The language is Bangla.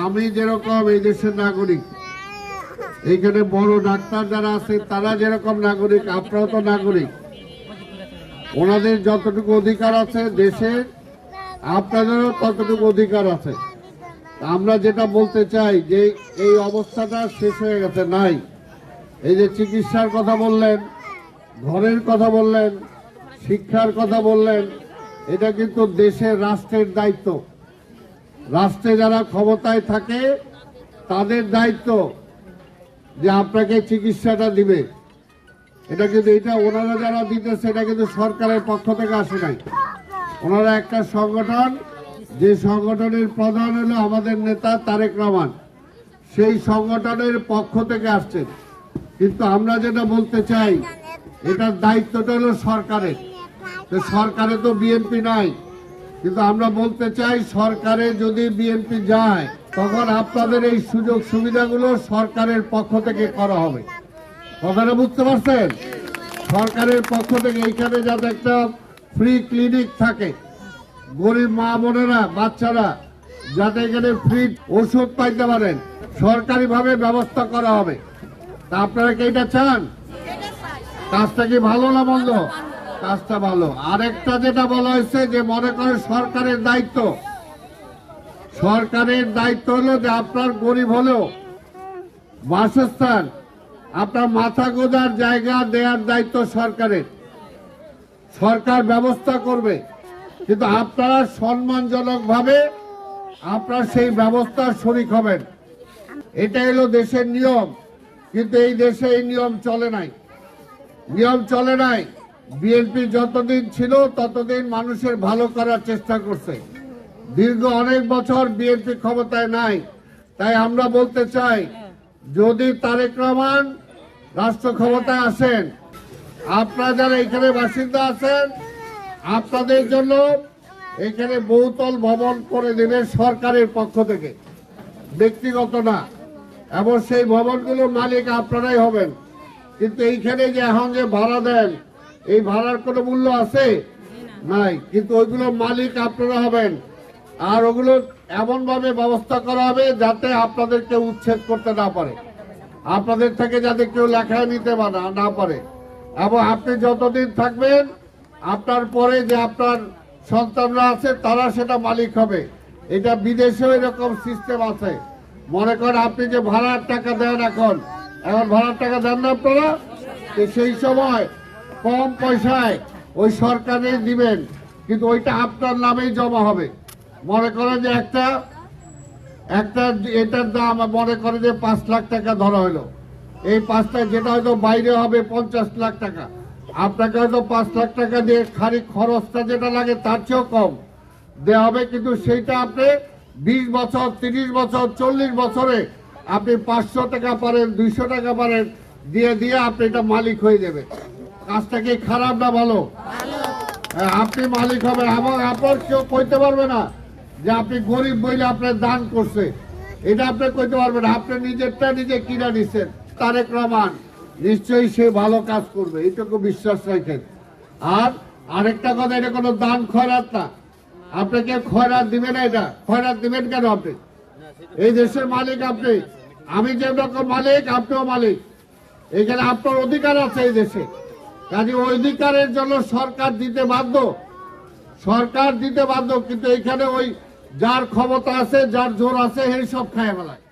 আমি যেরকম এই দেশের নাগরিক, এইখানে বড় ডাক্তার যারা আছে তারা যেরকম নাগরিক, আপনারাও তো নাগরিক। ওনাদের যতটুকু অধিকার আছে দেশে, আপনাদেরও ততটুকু অধিকার আছে। আমরা যেটা বলতে চাই যে এই অবস্থাটা শেষ হয়ে গেছে, নাই। এই যে চিকিৎসার কথা বললেন, ঘরের কথা বললেন, শিক্ষার কথা বললেন, এটা কিন্তু দেশের রাষ্ট্রের দায়িত্ব। রাষ্ট্রে যারা ক্ষমতায় থাকে তাদের দায়িত্ব যে আপনাকে চিকিৎসাটা দিবে। এটা কিন্তু এটা ওনারা যারা দিতেছে এটা কিন্তু সরকারের পক্ষ থেকে আসে নাই। ওনারা একটা সংগঠন, যে সংগঠনের প্রধান হলো আমাদের নেতা তারেক রহমান, সেই সংগঠনের পক্ষ থেকে আসছেন। কিন্তু আমরা যেটা বলতে চাই, এটার দায়িত্বটা হলো সরকারের। তো সরকারে তো বিএনপি নাই, কিন্তু আমরা বলতে চাই সরকারে যদি বিএনপি যায় তখন আপনাদের এই সুযোগ সুবিধাগুলো সরকারের পক্ষ থেকে করা হবে। কথাটা বুঝতে পারছেন? সরকারের পক্ষ থেকে এইখানে যাতে একটা ফ্রি ক্লিনিক থাকে, গরিব মা বোনেরা, বাচ্চারা যাতে এখানে ফ্রি ওষুধ পাইতে পারেন, সরকারিভাবে ব্যবস্থা করা হবে। তা আপনারা কি এটা চান? কাজটা কি ভালো না মন্দ? কাজটা ভালো। আরেকটা যেটা বলা হয়েছে যে মনে করেন সরকারের দায়িত্ব, সরকারের দায়িত্ব হলো যে আপনার গরিব হলেও বাসস্থান, আপনার মাথা গোঁজার জায়গা দেওয়ার দায়িত্ব সরকারের। সরকার ব্যবস্থা করবে, কিন্তু আপনারা সম্মানজনক ভাবে আপনার সেই ব্যবস্থার শরিক হবেন। এটা হলো দেশের নিয়ম, কিন্তু এই দেশে এই নিয়ম চলে নাই। নিয়ম চলে নাই। বিএনপি যতদিন ছিল ততদিন মানুষের ভালো করার চেষ্টা করছে। দীর্ঘ অনেক বছর বিএনপি ক্ষমতায় নাই। তাই আমরা বলতে চাই, যদি তারেক রহমান রাষ্ট্র ক্ষমতায় আসেন, আপনারা যারা এখানে বাসিন্দা আছেন, আপনাদের জন্য এখানে বহুতল ভবন করে দেবে সরকারের পক্ষ থেকে, ব্যক্তিগত না। এবং সেই ভবনগুলোর মালিক আপনারাই হবেন। কিন্তু এইখানে যে এখন যে ভাড়া দেন, এই ভাড়ার কোনো মূল্য আছে? নাই। কিন্তু ওইগুলো মালিক আপনারা হবেন। আর ওগুলো এমন ভাবে ব্যবস্থা করা হবে যাতে আপনাদেরকে উচ্ছেদ করতে না পারে, আপনাদের থেকে যাতে কেউ লেখায় নিতে না পারে। এবং আপনি যতদিন থাকবেন, আপনার পরে যে আপনার সন্তানরা আছে তারা সেটা মালিক হবে। এটা বিদেশেও এরকম সিস্টেম আছে। মনে করেন আপনি যে ভাড়ার টাকা দেন, এখন ভাড়ার টাকা দেন না আপনারা, সেই সময় কম পয়সায় ওই সরকারে দিবেন, কিন্তু ওইটা আপনার নামেই জমা হবে। মনে করেন যে একটা এটার দাম মনে করে যে 5 লাখ টাকা ধরা হলো, এই 5টা যেটা হয়তো বাইরে হবে 50 লাখ টাকা, আপনাকে হয়তো 5 লাখ টাকা দিয়ে খালি খরচটা যেটা লাগে তার চেয়েও কম দেওয়া হবে। কিন্তু সেইটা আপনি 20 বছর, 30 বছর, 40 বছরে আপনি 500 টাকা পারেন, 200 টাকা পারেন দিয়ে দিয়ে আপনি এটা মালিক হয়ে যাবে। কাজটা কি খারাপ না ভালো? আপনি মালিক হবেন এবং আপনার কেউ কইতে পারবে না যে আপনি গরিব বইলে আপনার দান করছে, এটা আপনি কইতে পারবেন। আপনি নিজেরটা নিজে কিনা নিচ্ছেন। তারেক রহমান নিশ্চয়ই সে ভালো কাজ করবে, এইটুকু বিশ্বাস রাখেন। আর আরেকটা কথা, এটা কোনো দান খয়রাত না। আপনাকে খয়রাত দিবে না। এটা খয়রাত দিবেন কেন? আপনি এই দেশের মালিক, আপনি, আমি যেরকম মালিক আপনিও মালিক। এখানে আপনার অধিকার আছে এই দেশে, কাজে ওই অধিকারের জন্য সরকার দিতে বাধ্য, সরকার দিতে বাধ্য। কিন্তু এখানে ওই যার ক্ষমতা আছে, যার জোর আছে, এই সব খায় ফেলায়।